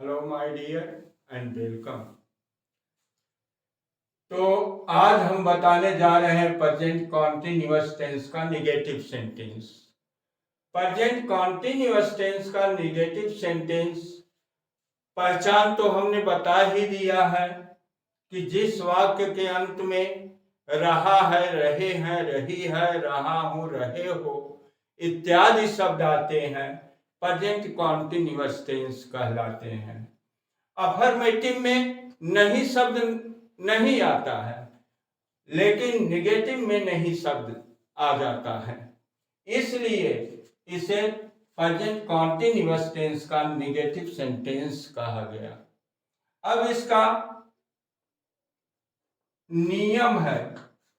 Hello my dear and welcome. तो आज हम बताने जा रहे हैं प्रेजेंट कॉन्टिन्यूअस टेंस का negative sentence. Present continuous tense का नेगेटिव सेंटेंस पहचान तो हमने बता ही दिया है कि जिस वाक्य के अंत में रहा है, रहे हैं, रही है, रहा हूं, रहे हो इत्यादि शब्द आते हैं प्रेजेंट कॉन्टिन्यूअस टेंस कहलाते हैं। अफर्मेटिव में नहीं शब्द नहीं आता है, लेकिन नेगेटिव में नहीं शब्द आ जाता है, इसलिए इसे प्रेजेंट कॉन्टिन्यूअस टेंस का नेगेटिव सेंटेंस कहा गया। अब इसका नियम है,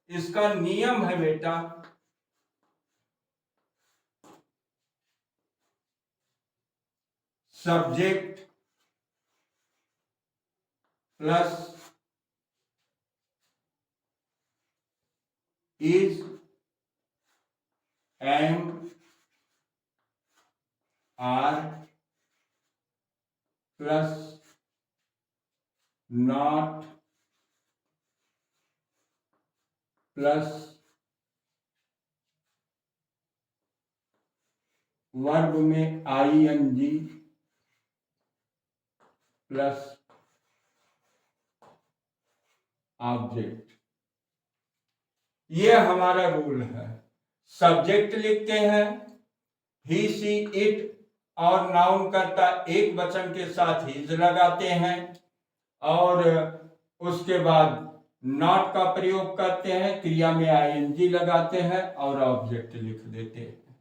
इसका नियम है बेटा, subject plus is, am, are plus not plus verb में आईएनजी प्लस ऑब्जेक्ट, ये हमारा रूल है। सब्जेक्ट लिखते हैं ही, सी, इट और नाउन करता एक वचन के साथ हिज लगाते हैं और उसके बाद नॉट का प्रयोग करते हैं, क्रिया में आईएनजी लगाते हैं और ऑब्जेक्ट लिख देते हैं।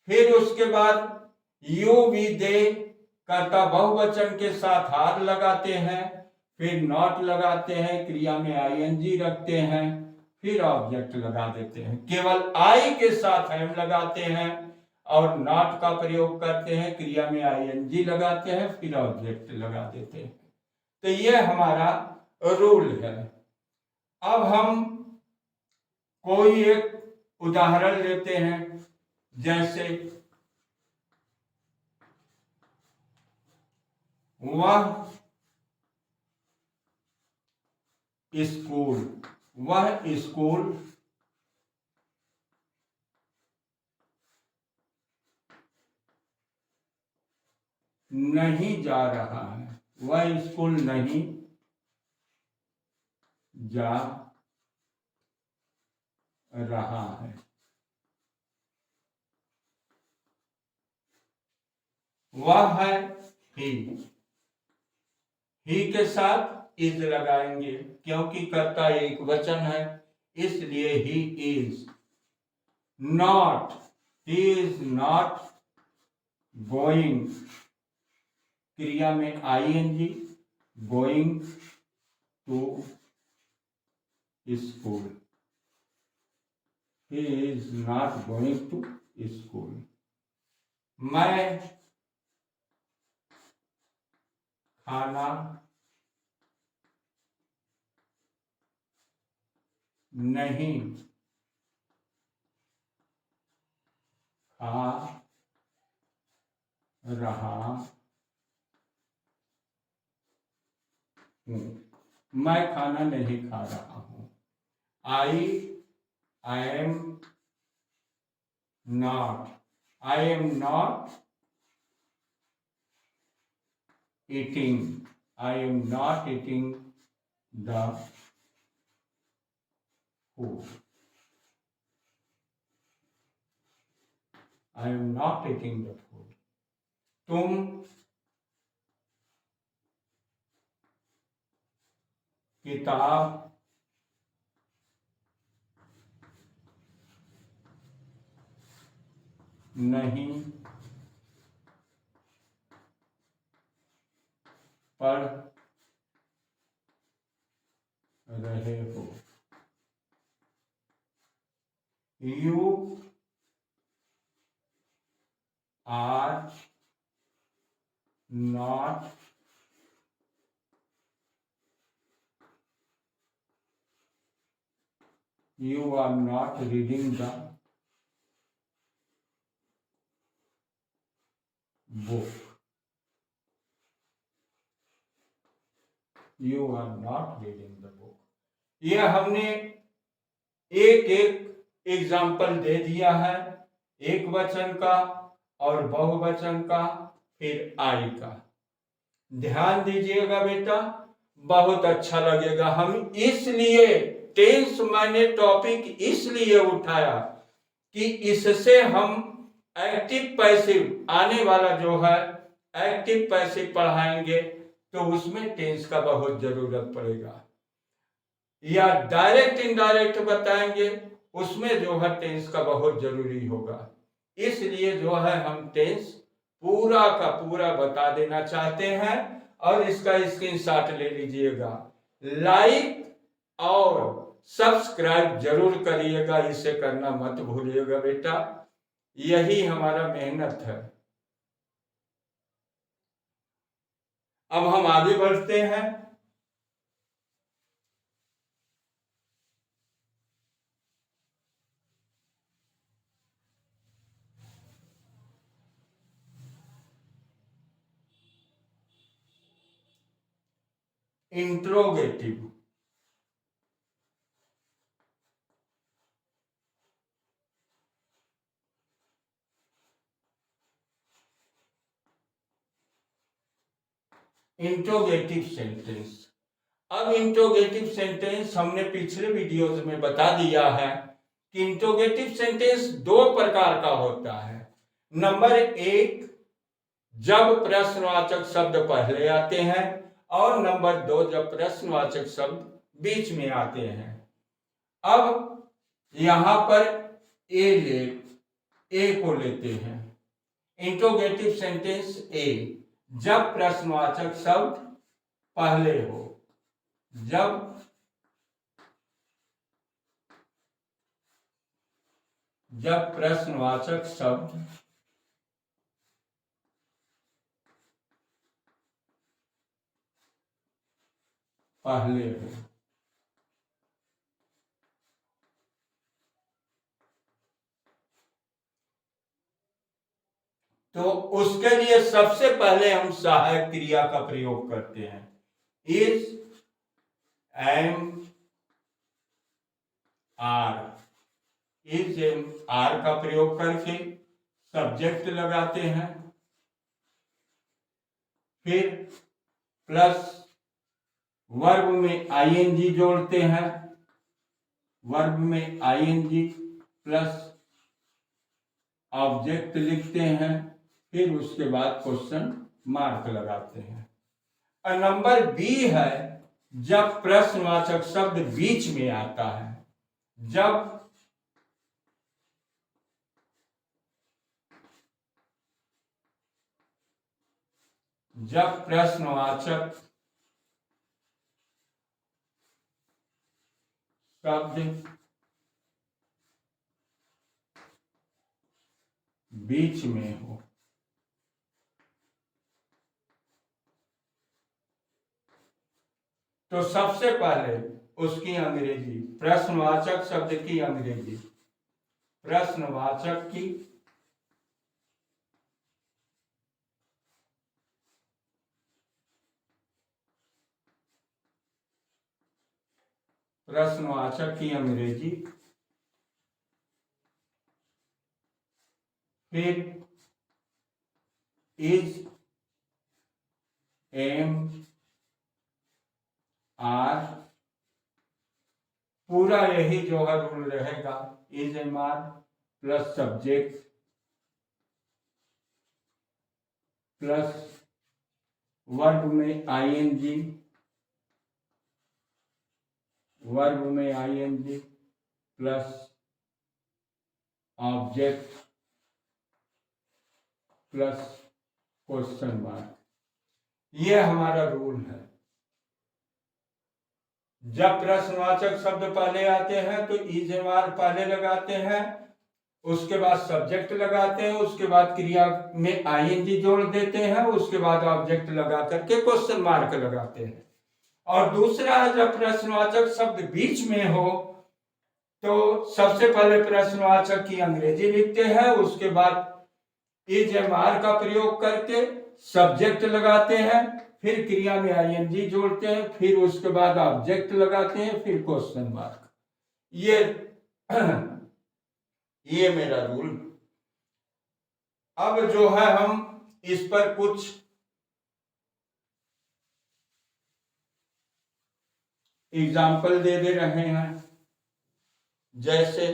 फिर उसके बाद यू, वी, दे करता बहुवचन के साथ हार लगाते हैं, फिर नॉट लगाते हैं, क्रिया में आईएनजी रखते हैं, फिर ऑब्जेक्ट लगा देते हैं। केवल आई के साथ एम लगाते हैं और नॉट का प्रयोग करते हैं, क्रिया में आईएनजी लगाते हैं, फिर ऑब्जेक्ट लगा देते हैं। तो ये हमारा रूल है। अब हम कोई एक उदाहरण लेते हैं, जैसे वह स्कूल, वह स्कूल नहीं जा रहा है, वह स्कूल नहीं जा रहा है। वह है ही के साथ इज लगाएंगे, क्योंकि कर्ता एक वचन है, इसलिए he is not, he is not going, क्रिया में ING, going to school, he is not going to school. मैं खाना नहीं खा रहा हूं, मैं खाना नहीं खा रहा हूं। I am not, I am not eating, I am not eating the food, I am not eating the food. तुम किताब नहीं पढ़ रहे हो, you are not reading the book. You are not reading the book. यह हमने एक एक एग्जाम्पल दे दिया है, एक वचन का और बहुवचन का, फिर आई का। ध्यान दीजिएगा बेटा, बहुत अच्छा लगेगा। हम इसलिए टेंस मैंने टॉपिक इसलिए उठाया कि इससे हम एक्टिव पैसिव आने वाला जो है एक्टिव पैसिव पढ़ाएंगे तो उसमें टेंस का बहुत जरूरत पड़ेगा, या डायरेक्ट इनडायरेक्ट बताएंगे उसमें जो है टेंस का बहुत जरूरी होगा। इसलिए जो है हम टेंस पूरा का पूरा बता देना चाहते हैं और इसका स्क्रीनशॉट ले लीजिएगा। लाइक और सब्सक्राइब जरूर करिएगा, इसे करना मत भूलिएगा बेटा, यही हमारा मेहनत है। अब हम आगे बढ़ते हैं। इंट्रोगेटिव। Interrogative sentence. अब इंट्रोगेटिव सेंटेंस हमने पिछले वीडियोज में बता दिया है कि इंट्रोगेटिव सेंटेंस दो प्रकार का होता है। नंबर एक, जब प्रश्नवाचक शब्द पहले आते हैं, और नंबर दो, जब प्रश्नवाचक शब्द बीच में आते हैं। अब यहां पर ए को लेते हैं। इंट्रोगेटिव सेंटेंस ए, जब प्रश्नवाचक शब्द पहले हो, जब प्रश्नवाचक शब्द पहले हो। तो उसके लिए सबसे पहले हम सहायक क्रिया का प्रयोग करते हैं। Is, am, are. Is am are का प्रयोग करके सब्जेक्ट लगाते हैं, फिर प्लस वर्ब में आईएनजी जोड़ते हैं, वर्ब में आईएनजी प्लस ऑब्जेक्ट लिखते हैं, फिर उसके बाद क्वेश्चन मार्क लगाते हैं। और नंबर बी है, जब प्रश्नवाचक शब्द बीच में आता है, जब प्रश्नवाचक शब्द बीच में हो। तो सबसे पहले उसकी अंग्रेजी, प्रश्नवाचक शब्द की अंग्रेजी, प्रश्नवाचक की अंग्रेजी, फिर इज, एम, आर, पूरा यही जो है रूल रहेगा। Is, am, are plus subject plus verb में आईएनजी, वर्ब में ING plus object plus question mark. ये हमारा रूल है। जब प्रश्नवाचक शब्द पहले आते हैं तो इज, एम, आर पहले लगाते हैं, उसके बाद सब्जेक्ट लगाते हैं, उसके बाद क्रिया में आईएनजी जोड़ देते हैं, उसके बाद ऑब्जेक्ट लगा करके क्वेश्चन मार्क लगाते हैं। और दूसरा है, जब प्रश्नवाचक शब्द बीच में हो तो सबसे पहले प्रश्नवाचक की अंग्रेजी लिखते हैं, उसके बाद इज, एम, आर का प्रयोग करके सब्जेक्ट लगाते हैं, फिर क्रिया में आईएनजी जोड़ते हैं, फिर उसके बाद ऑब्जेक्ट लगाते हैं, फिर क्वेश्चन मार्क। ये मेरा रूल। अब जो है हम इस पर कुछ एग्जाम्पल दे रहे हैं। जैसे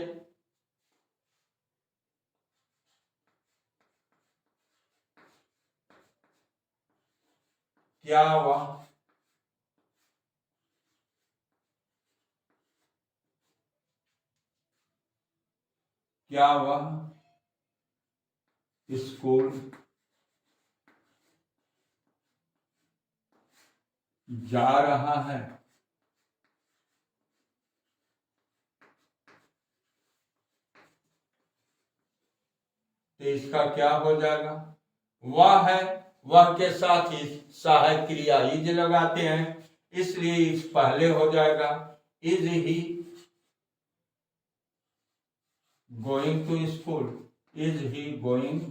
क्या हुआ, क्या हुआ, स्कूल जा रहा है। तो इसका क्या हो जाएगा, वह है, वह के साथ ही सहायक क्रिया इज लगाते हैं, इसलिए इस पहले हो जाएगा। Is he going to school, is he going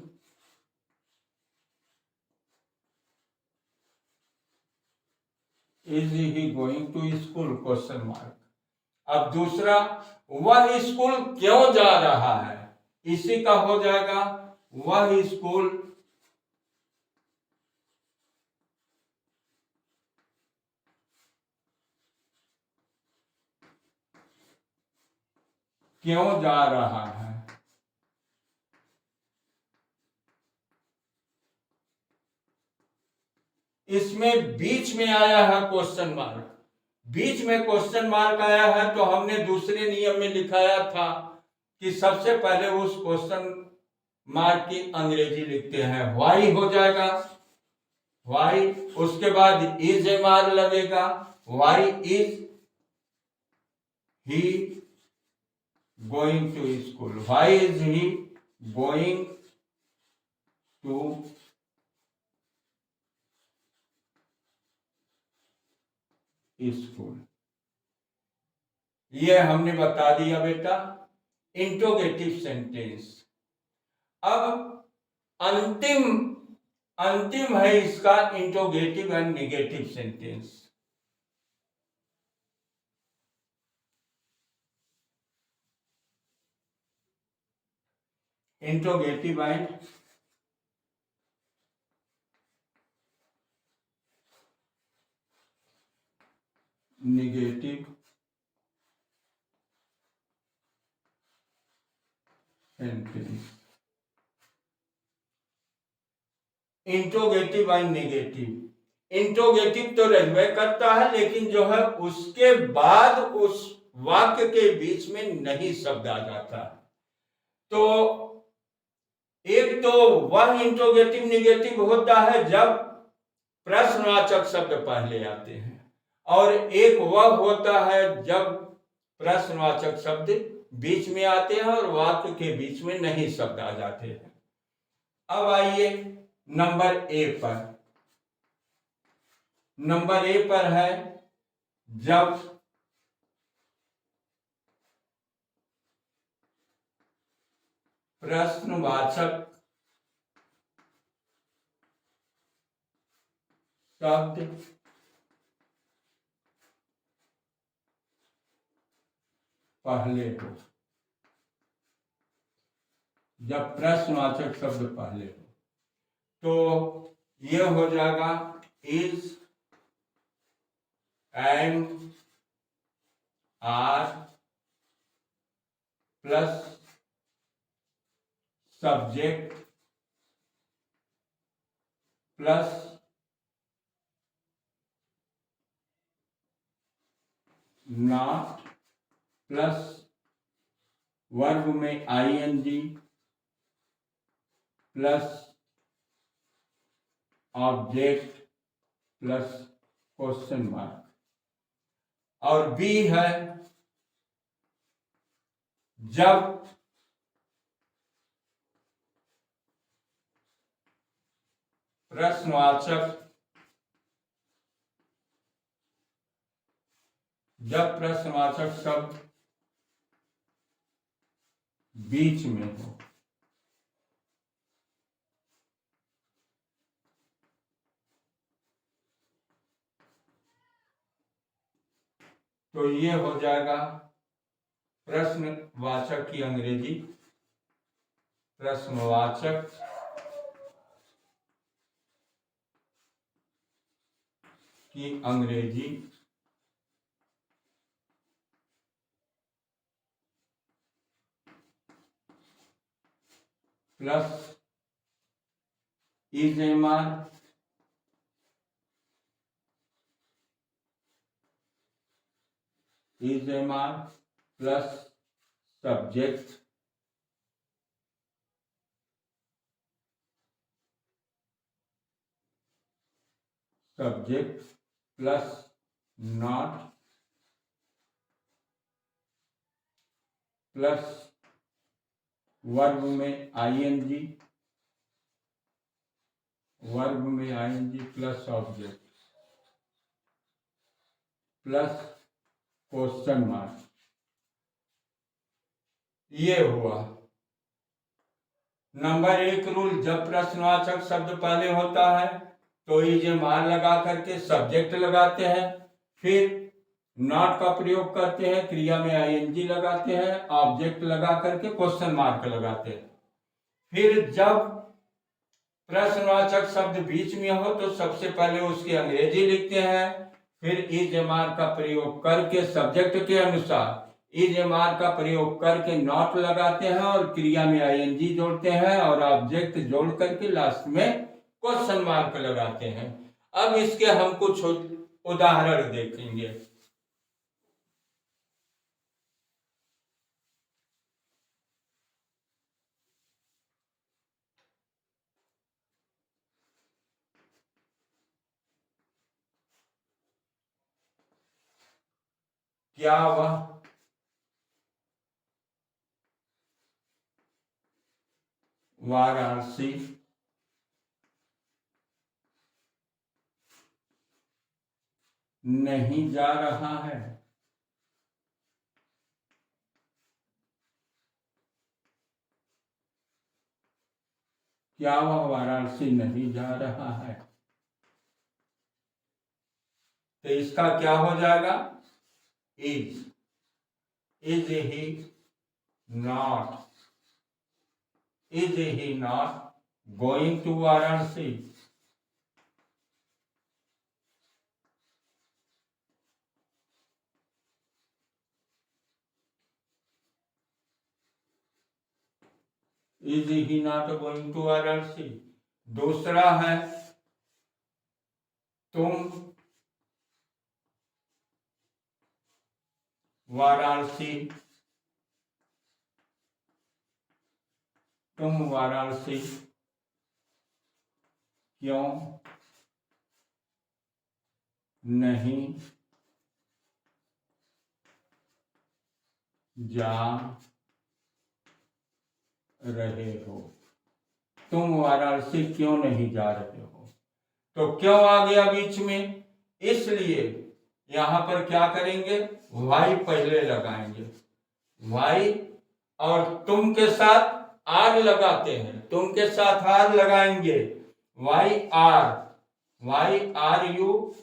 to school, question mark. अब दूसरा, वह स्कूल क्यों जा रहा है, इसी का हो जाएगा वह स्कूल क्यों जा रहा है। इसमें बीच में आया है क्वेश्चन मार्क, बीच में क्वेश्चन मार्क आया है, तो हमने दूसरे नियम में लिखाया था कि सबसे पहले उस क्वेश्चन मार्क की अंग्रेजी लिखते हैं, वाई हो जाएगा, वाई, उसके बाद इज एम आर लगेगा, why is he going to school, why is he going to school. ये हमने बता दिया बेटा इंट्रोगेटिव सेंटेंस। अब अंतिम अंतिम है इसका interrogative and negative sentence. Interrogative and negative sentence. Interrogative and negative, interrogative तो रहवे करता है, लेकिन जो है उसके बाद उस वाक्य के बीच में नहीं शब्द आ जाता। तो एक तो वह इंट्रोगेटिव नेगेटिव होता है जब प्रश्नवाचक शब्द पहले आते हैं, और एक वह होता है जब प्रश्नवाचक शब्द बीच में आते हैं और वाक्य के बीच में नहीं शब्द आ जाते हैं। अब आइए नंबर ए पर। नंबर ए पर है जब प्रश्नवाचक शब्द पहले हो, जब प्रश्नवाचक शब्द पहले हो, तो ये हो जाएगा is am are plus subject plus not plus verb में ING plus object plus question mark. और बी है जब प्रश्नवाचक शब्द बीच में हो, तो ये हो जाएगा प्रश्नवाचक की अंग्रेजी, प्रश्नवाचक की अंग्रेजी plus is am are plus subject plus not plus verb में ING plus object plus question mark. ये हुआ नंबर 1 रूल। जब प्रश्नवाचक शब्द पहले होता है तो इजेमार लगा करके सब्जेक्ट लगाते हैं, फिर नॉट का प्रयोग करते हैं, क्रिया में आईएनजी लगाते हैं, ऑब्जेक्ट लगा करके क्वेश्चन मार्क लगाते हैं। फिर जब प्रश्नवाचक शब्द बीच में हो तो सबसे पहले उसकी अंग्रेजी लिखते हैं, फिर इजेमार का प्रयोग करके सब्जेक्ट के अनुसार इजेमार का प्रयोग करके नॉट लगाते हैं और क्रिया में आईएनजी जोड़ते हैं और ऑब्जेक्ट जोड़ करके लास्ट में क्वेश्चन मार्क लगाते हैं। अब इसके हम कुछ उदाहरण देखेंगे। क्या वह वाराणसी नहीं जा रहा है? क्या वह वाराणसी नहीं जा रहा है? तो इसका क्या हो जाएगा? Is he not going to Varanasi? Is he not going to Varanasi. दूसरा है तुम वाराणसी क्यों नहीं जा रहे हो? तुम वाराणसी क्यों नहीं जा रहे हो? तो क्यों आ गया बीच में? इसलिए यहां पर क्या करेंगे? वाई पहले लगाएंगे। वाई और तुम के साथ आर लगाते हैं, तुम के साथ आर लगाएंगे। वाई आर यू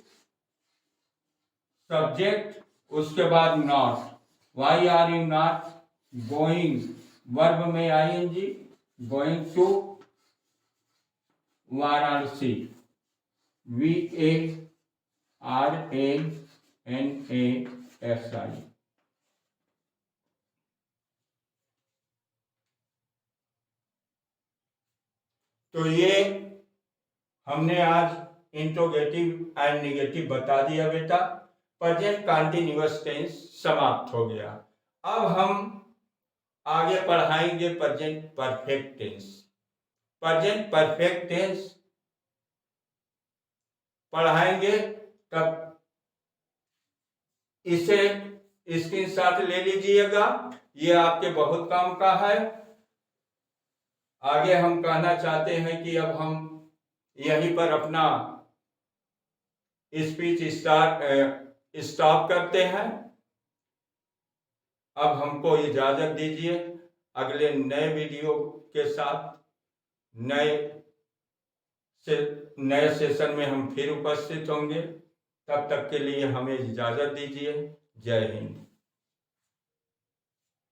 सब्जेक्ट, उसके बाद not. Why are you not going, verb में ING, going to Varanasi, VARANASI। तो ये हमने आज इंट्रोगेटिव एंड नेगेटिव बता दिया बेटा। प्रेजेंट कंटीन्यूअस टेंस समाप्त हो गया। अब हम आगे पढ़ाएंगे present perfect tense. Present perfect tense पढ़ाएंगे तब इसे स्क्रीनशॉट ले लीजिएगा, ये आपके बहुत काम का है। आगे हम कहना चाहते हैं कि अब हम यहीं पर अपना स्पीच स्टॉप करते हैं। अब हमको इजाजत दीजिए, अगले नए वीडियो के साथ नए सेशन में हम फिर उपस्थित होंगे। तब तक के लिए हमें इजाजत दीजिए। जय हिंद।